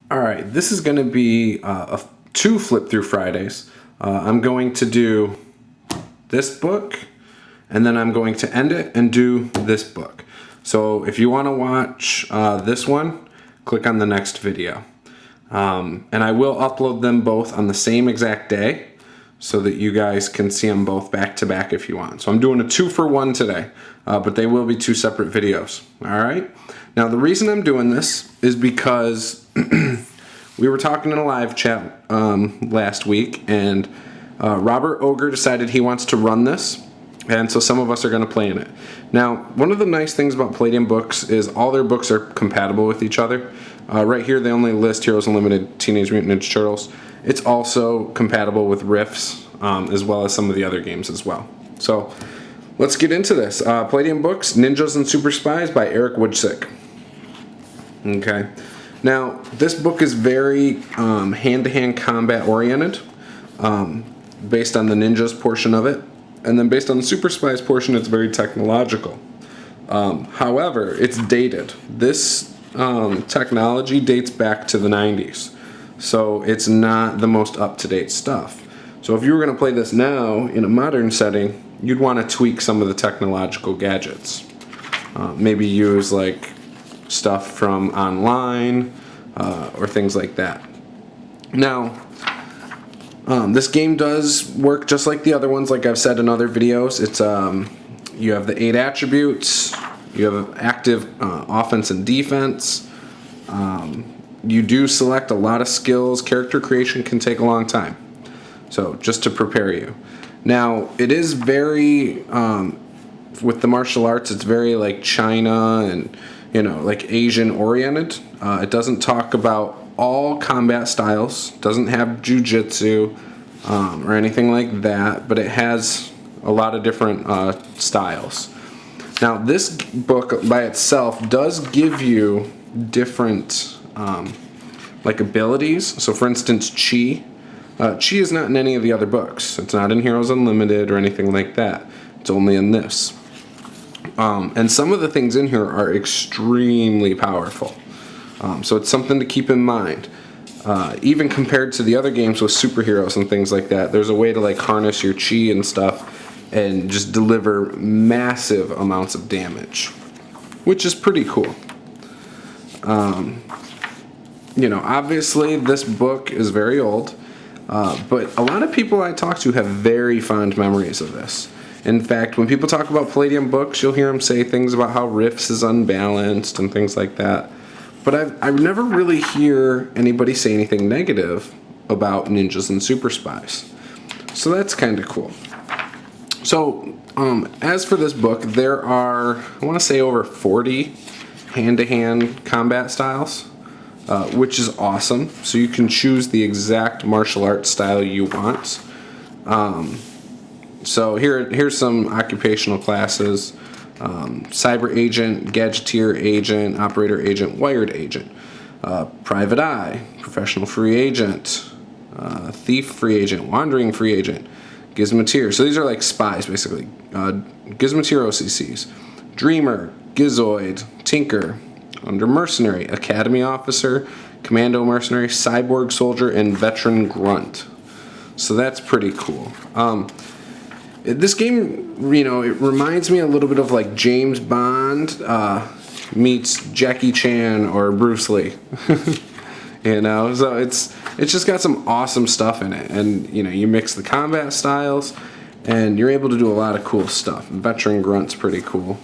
All right, this is going to be two flip through Fridays. I'm going to do this book, and then I'm going to end it and do this book. So if you want to watch this one, click on the next video. And I will upload them both on the same exact day so that you guys can see them both back to back if you want. So I'm doing a 2-for-1 today, but they will be two separate videos. All right. Now the reason I'm doing this is because we were talking in a live chat last week, and Robert Ogre decided he wants to run this, and so some of us are going to play in it. Now, one of the nice things about Palladium Books is all their books are compatible with each other. Right here they only list Heroes Unlimited, Teenage Mutant Ninja Turtles. It's also compatible with Rifts, as well as some of the other games as well. So let's get into this. Palladium Books, Ninjas and Superspies by Eric Woodsick. Okay. Now, this book is very hand-to-hand combat oriented, based on the ninjas portion of it. And then based on the Super Spies portion, it's very technological. However, it's dated. This technology dates back to the 90s. So it's not the most up-to-date stuff. So if you were going to play this now in a modern setting, you'd want to tweak some of the technological gadgets. Maybe use like stuff from online or things like that. Now, this game does work just like the other ones, like I've said in other videos. It's you have the 8 attributes, you have active offense and defense. You do select a lot of skills. Character creation can take a long time, so just to prepare you. Now, it is very, with the martial arts, it's very like China and, you know, like Asian oriented. It doesn't talk about all combat styles, doesn't have jujitsu or anything like that, but it has a lot of different styles. Now, this book by itself does give you different like abilities. So for instance, Chi. Chi is not in any of the other books. It's not in Heroes Unlimited or anything like that. It's only in this. And some of the things in here are extremely powerful. So it's something to keep in mind. Even compared to the other games with superheroes and things like that, there's a way to like harness your chi and stuff and just deliver massive amounts of damage, which is pretty cool. You know, obviously this book is very old, but a lot of people I talk to have very fond memories of this. In fact, when people talk about Palladium Books, you'll hear them say things about how Rifts is unbalanced and things like that. But I've never really hear anybody say anything negative about Ninjas and Super Spies. So that's kind of cool. So, as for this book, there are, I want to say, over 40 hand-to-hand combat styles, which is awesome. So you can choose the exact martial arts style you want. So here's some occupational classes. Cyber agent, gadgeteer agent, operator agent, wired agent, private eye, professional free agent, thief free agent, wandering free agent, gizmoteer. So these are like spies basically. Gizmoteer OCCs, dreamer, gizoid, tinker, under mercenary, academy officer, commando mercenary, cyborg soldier, and veteran grunt. So that's pretty cool. This game, you know, it reminds me a little bit of like James Bond meets Jackie Chan or Bruce Lee. You know, so it's just got some awesome stuff in it, and you know, you mix the combat styles, and you're able to do a lot of cool stuff. Veteran grunt's pretty cool.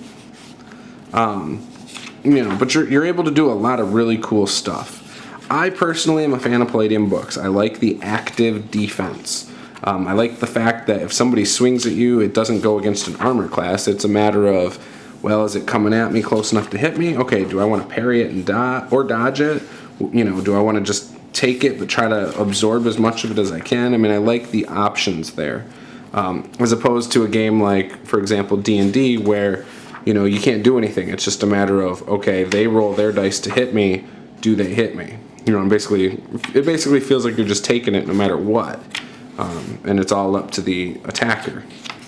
You know, but you're able to do a lot of really cool stuff. I personally am a fan of Palladium Books. I like the active defense. I like the fact that if somebody swings at you, it doesn't go against an armor class. It's a matter of, well, is it coming at me close enough to hit me? Okay, do I want to parry it and dodge it? You know, do I want to just take it but try to absorb as much of it as I can? I mean, I like the options there. As opposed to a game like, for example, D&D, where, you know, you can't do anything. It's just a matter of, okay, they roll their dice to hit me. Do they hit me? You know, it basically feels like you're just taking it no matter what. And it's all up to the attacker.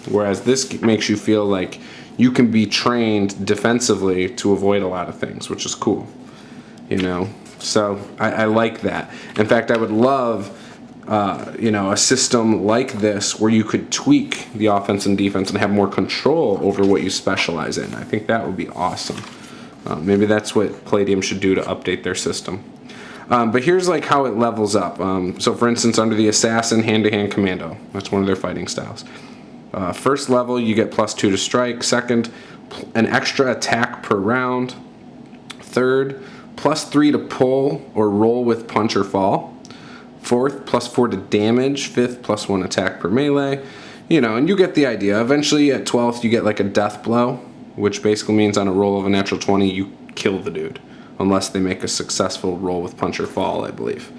Whereas this makes you feel like you can be trained defensively to avoid a lot of things, which is cool. You know, So I like that. In fact, I would love a system like this where you could tweak the offense and defense and have more control over what you specialize in. I think that would be awesome. Maybe that's what Palladium should do to update their system. But here's like how it levels up. So for instance, under the Assassin, hand-to-hand commando. That's one of their fighting styles. First level, you get +2 to strike. Second, an extra attack per round. Third, +3 to pull or roll with punch or fall. Fourth, +4 to damage. Fifth, +1 attack per melee. And you get the idea. Eventually at 12th, you get like a death blow, which basically means on a roll of a natural 20, you kill the dude. Unless they make a successful roll with punch or fall, I believe.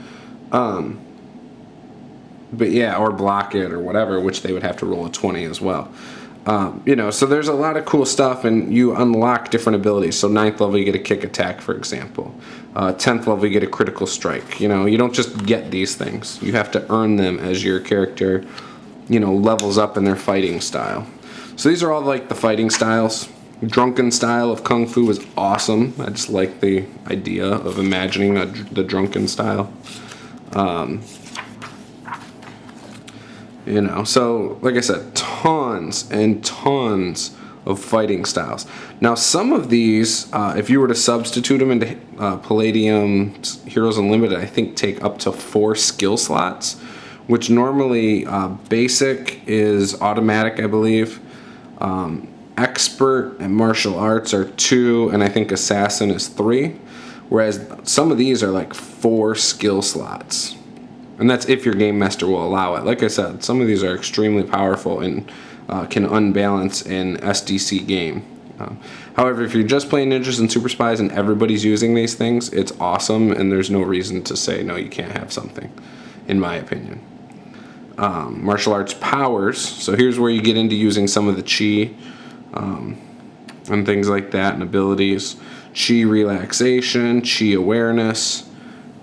But yeah, or block it or whatever, which they would have to roll a 20 as well. So there's a lot of cool stuff, and you unlock different abilities. So 9th level, you get a kick attack, for example. 10th level, you get a critical strike. You don't just get these things. You have to earn them as your character, levels up in their fighting style. So these are all like the fighting styles. Drunken style of Kung Fu is awesome. I just like the idea of imagining the drunken style. So like I said, tons and tons of fighting styles. Now some of these, if you were to substitute them into Palladium Heroes Unlimited, I think take up to 4 skill slots, which normally basic is automatic, I believe. Expert and martial arts are 2, and I think assassin is 3. Whereas some of these are like 4 skill slots. And that's if your game master will allow it. Like I said, some of these are extremely powerful and can unbalance an SDC game. However, if you're just playing Ninjas and Super Spies and everybody's using these things, it's awesome, and there's no reason to say, no, you can't have something, in my opinion. Martial arts powers. So here's where you get into using some of the chi and things like that, and abilities. Chi relaxation, chi awareness,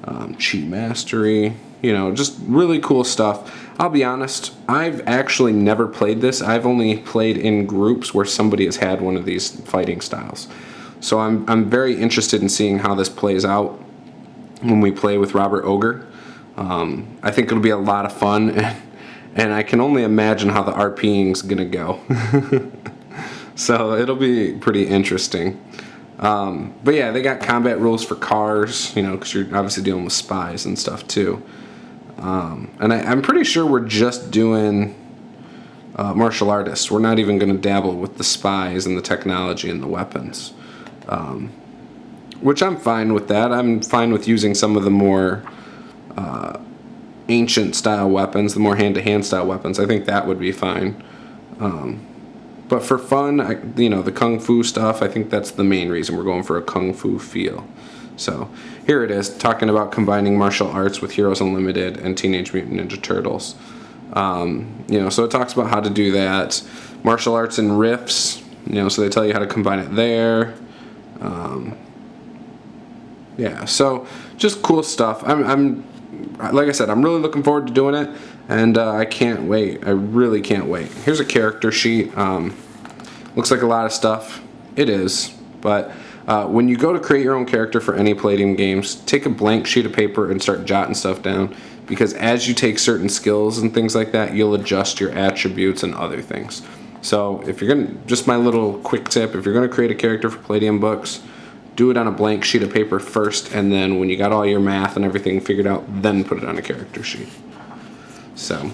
chi mastery. Just really cool stuff. I'll be honest, I've actually never played this. I've only played in groups where somebody has had one of these fighting styles. So I'm very interested in seeing how this plays out when we play with Robert Ogre. I think it'll be a lot of fun, and I can only imagine how the RPing's gonna go. So it'll be pretty interesting. But yeah, they got combat rules for cars, because you're obviously dealing with spies and stuff too. And I'm pretty sure we're just doing martial artists. We're not even going to dabble with the spies and the technology and the weapons. Which I'm fine with that. I'm fine with using some of the more ancient style weapons, the more hand-to-hand style weapons. I think that would be fine. But for fun, the Kung Fu stuff, I think that's the main reason we're going for a Kung Fu feel. So here it is, talking about combining martial arts with Heroes Unlimited and Teenage Mutant Ninja Turtles. So it talks about how to do that. Martial arts and riffs, so they tell you how to combine it there. So just cool stuff. I'm like I said, I'm really looking forward to doing it, and I can't wait. I really can't wait. Here's a character sheet. Looks like a lot of stuff. It is, but when you go to create your own character for any Palladium games, take a blank sheet of paper and start jotting stuff down, because as you take certain skills and things like that, you'll adjust your attributes and other things. So if you're gonna, just my little quick tip, if you're gonna create a character for Palladium Books, do it on a blank sheet of paper first, and then when you got all your math and everything figured out, then put it on a character sheet. So,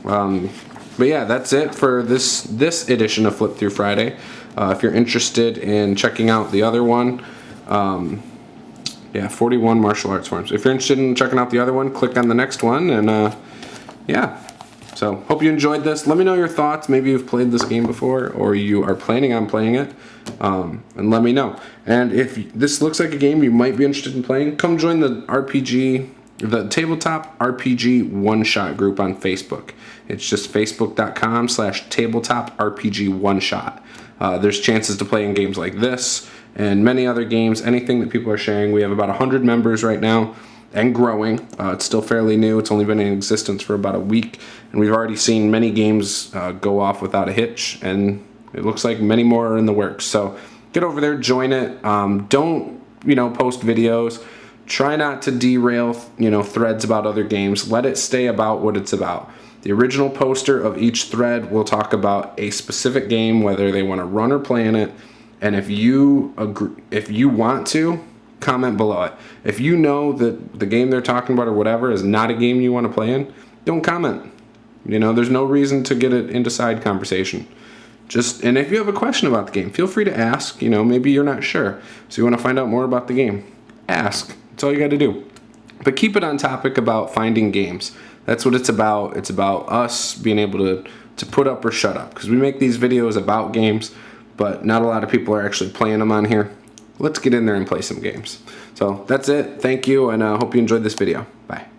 but yeah, that's it for this edition of Flip Through Friday. If you're interested in checking out the other one, 41 martial arts forms. If you're interested in checking out the other one, click on the next one, and So, hope you enjoyed this. Let me know your thoughts. Maybe you've played this game before, or you are planning on playing it, and let me know. And if this looks like a game you might be interested in playing, come join the Tabletop RPG one-shot group on Facebook. It's just facebook.com/tabletop RPG one-shot. There's chances to play in games like this and many other games, anything that people are sharing. We have about 100 members right now, and growing. It's still fairly new. It's only been in existence for about a week, and we've already seen many games go off without a hitch, and it looks like many more are in the works. So get over there, join it. Don't post videos. Try not to derail, threads about other games. Let it stay about what it's about. The original poster of each thread will talk about a specific game, whether they want to run or play in it. And if you agree, if you want to, comment below it. If you know that the game they're talking about or whatever is not a game you want to play in, don't comment. There's no reason to get it into side conversation. And if you have a question about the game, feel free to ask. Maybe you're not sure, so you want to find out more about the game. Ask. That's all you got to do. But keep it on topic about finding games. That's what it's about. It's about us being able to put up or shut up, because we make these videos about games, but not a lot of people are actually playing them on here. Let's get in there and play some games. So that's it. Thank you, and I hope you enjoyed this video. Bye.